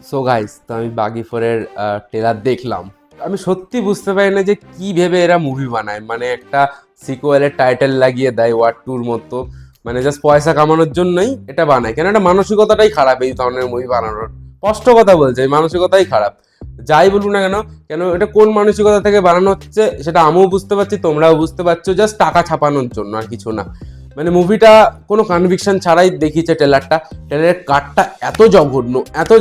So guys, তো আমি বাগি ফোরের ট্রেলার দেখলাম। আমি সত্যি বুঝতে পারি না যে কি ভেবে এরা মুভি বানায়। মানে একটা সিকুয়েলের টাইটেল লাগিয়ে দেয় ওয়ার টুর মতো, মানে জাস্ট পয়সা কামানোর জন্যই এটা বানায়। কেন, এটা মানসিকতাটাই খারাপ এই ধরনের মুভি বানানোর। স্পষ্ট কথা বলছে, এই মানসিকতাই খারাপ। যাই বলুন না কেন, এটা কোন মানসিকতা থেকে বানানো হচ্ছে সেটা আমিও বুঝতে পারছি, তোমরাও বুঝতে পারছো। জাস্ট টাকা ছাপানোর জন্য, আর কিছু না। মানে মুভিটা কোনো কনভিকশন ছাড়াই দেখিয়েছে ট্রেলারটা। ট্রেলারের কাটটা এত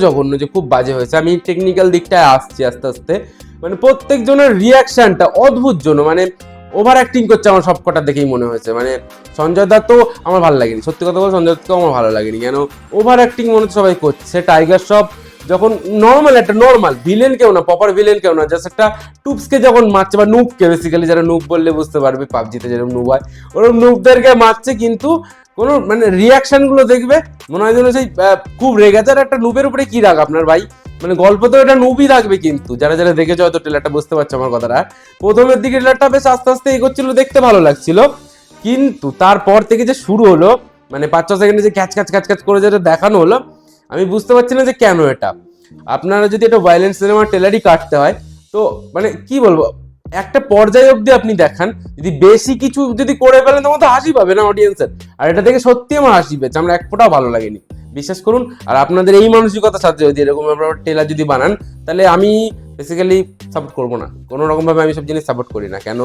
জঘন্য যে খুব বাজে হয়েছে। আমি টেকনিক্যাল দিকটায় আসছি আস্তে আস্তে। মানে প্রত্যেকজনের রিয়াকশনটা অদ্ভুত জন্য, মানে ওভার অ্যাক্টিং করছে আমার সবকটা দেখেই মনে হয়েছে। মানে সঞ্জয় দত্ত আমার ভালো লাগেনি, সত্যি কথা বলতে সঞ্জয় দত্তকেও আমার ভালো লাগেনি। কেন ওভার অ্যাক্টিং মনে হচ্ছে সবাই করছে। টাইগার শ্রফ যখন নর্মাল ভিলেন কেউ না, প্রপার ভিলেন কেউ না, জাস্ট একটা টুপসকে যখন মারছে, বা নুবকে, বেসিক্যালি যারা নুব বললে বুঝতে পারবে, পাবজিতে যেরকম নুব হয় ওরকম নুবদেরকে মারছে, কিন্তু কোনো মানে রিয়াকশন গুলো দেখবে মনে হয় যেন সেই খুব রেগেছে। আর একটা নুবের উপরে কি রাগ আপনার ভাই? মানে গল্প তো এটা নুবই রাখবে, কিন্তু যারা যারা দেখেছো হয়তো ট্রেলারটা বুঝতে পারছো আমার কথাটা। প্রথমের দিকে ট্রেলারটা বেশ আস্তে আস্তে এগোচ্ছিল, দেখতে ভালো লাগছিল, কিন্তু তারপর থেকে যে শুরু হলো, মানে 5-6 সেকেন্ডে যে ক্যাচ ক্যাচ ক্যাচ ক্যাচ করে যেটা দেখানো হলো, আমি বুঝতে পারছি না যে কেন এটা। আপনারা যদি এটা ভায়োলেন্ট সিনেমার ট্রেলারই কাটতে হয়, তো মানে কি বলবো, একটা পর্যায়ে অবধি আপনি দেখান। যদি বেশি কিছু যদি করে ফেলেন, তখন তো হাসি পাবে না অডিয়েন্সের। আর এটা দেখে সত্যি আমার হাসি পেয়েছে, আমার এক ফোঁটাও ভালো লাগেনি, বিশ্বাস করুন। আর আপনাদের এই মানসিকতার সাথে যদি এরকম ট্রেলার যদি বানান, তাহলে আমি বেসিক্যালি সাপোর্ট করবো না। কোনো রকম ভাবে আমি সব জিনিস সাপোর্ট করি না। কেন,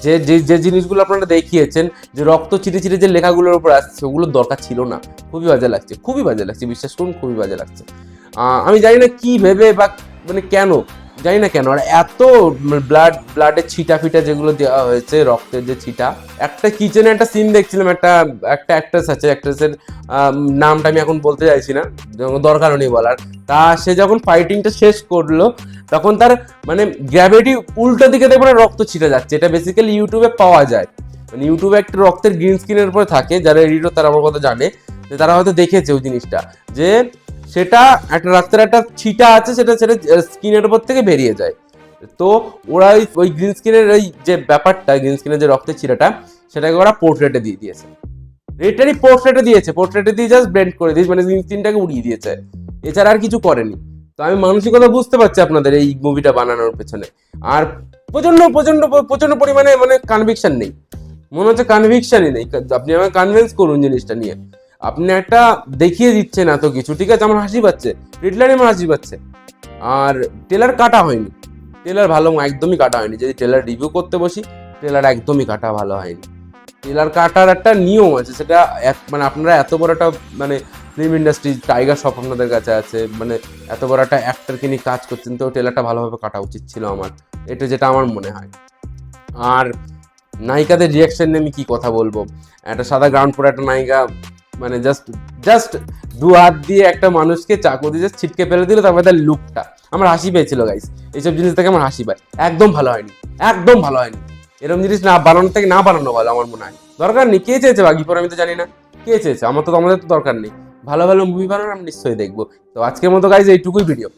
যে যে যে জিনিসগুলো আপনারা দেখিয়েছেন, যে রক্ত চিটে চিটে যে লেখাগুলোর উপর আসছে, ওগুলোর দরকার ছিল না। খুবই বাজে লাগছে, খুবই বাজে লাগছে, বিশ্বাস করুন, খুবই বাজে লাগছে। আমি জানি না কি ভেবে, বা মানে কেন, জানি না কেন। আর এত ব্লাডের ছিটা ফিটা যেগুলো দেওয়া হয়েছে, রক্তের যে ছিটা। একটা কিচেনে একটা সিন দেখছিলাম, একটা একটা অ্যাক্ট্রেস আছে, অ্যাক্ট্রেসের নামটা আমি এখন বলতে চাইছি না, দরকারও নেই বলার। তা সে যখন ফাইটিংটা শেষ করলো, তখন তার মানে গ্র্যাভিটি উল্টো দিকে দেখবে রক্ত ছিটে যাচ্ছে। এটা বেসিক্যালি ইউটিউবে পাওয়া যায়। মানে ইউটিউবে একটা রক্তের গ্রিন স্ক্রিনের উপরে থাকে, যারা এডিটর তারা আমার কথা জানে, যে তারা হয়তো দেখেছে ওই জিনিসটা, যে সেটা একটা রক্তের একটা ছিটা আছে, সেটা সেটা স্কিনের উপর থেকে বেরিয়ে যায়। তো ওরা ওই গ্রিন স্ক্রিনের ওই যে ব্যাপারটা, গ্রিন স্ক্রিনের যে রক্তের ছিটাটা, সেটাকে ওরা পোর্ট্রেটে দিয়ে দিয়েছে। রেটারই পোর্ট্রেটে দিয়ে জাস্ট ব্লেন্ড করে দিয়েছে, মানে গ্রিন স্ক্রিনটাকে উড়িয়ে দিয়েছে। এছাড়া আর কিছু করেনি। তো আমি মানসিকতা বুঝতে পারছি আপনাদের এই মুভিটা বানানোর পেছনে। আর প্রচন্ড প্রচন্ড প্রচন্ড পরিমাণে মানে কনভিকশন নেই, মনে হচ্ছে কনভিকশনই নেই। আপনি আমাকে কনভিন্স করুন জিনিসটা নিয়ে। আপনি একটা দেখিয়ে দিচ্ছেন এত কিছু, ঠিক আছে, আমার হাসি পাচ্ছে, ট্রেলারে আমার হাসি পাচ্ছে। আর ট্রেলার কাটা হয়নি, ট্রেলার ভালো একদমই কাটা হয়নি। যদি ট্রেলার রিভিউ করতে বসি, ট্রেলার একদমই কাটা ভালো হয়নি। ট্রেলার কাটার একটা নিয়ম আছে, সেটা মানে আপনারা এত বড় একটা মানে ফিল্ম ইন্ডাস্ট্রি, টাইগার শ্রফ আপনাদের কাছে আছে, মানে এত বড় একটা অ্যাক্টরকে নিয়ে কাজ করছেন, তো ট্রেলারটা ভালোভাবে কাটা উচিত ছিল আমার, এটা যেটা আমার মনে হয়। আর নায়িকাদের রিয়াকশন নিয়ে আমি কি কথা বলবো। একটা সাদা গ্রাউন্ড পরে একটা নায়িকা, মানে জাস্ট জাস্ট দু হাত দিয়ে একটা মানুষকে চাকু দিয়ে জাস্ট ছিটকে ফেলে দিল, তারপরে তার লুকটা আমার হাসি পেয়েছিল গাইস। এইসব জিনিস থেকে আমার হাসি পায়। একদম ভালো হয়নি, একদম ভালো হয়নি। এরকম জিনিস না বানানোর থেকে না বানানো ভালো আমার মনে হয়। দরকার নেই, কে চেয়েছে বাকি পরে আমি তো জানি না কে চেয়েছে, আমার তো আমাদের তো দরকার নেই। ভালো ভালো মুভি বানানো আমি নিশ্চয়ই দেখবো। তো আজকের মতো গাইস এইটুকুই ভিডিও।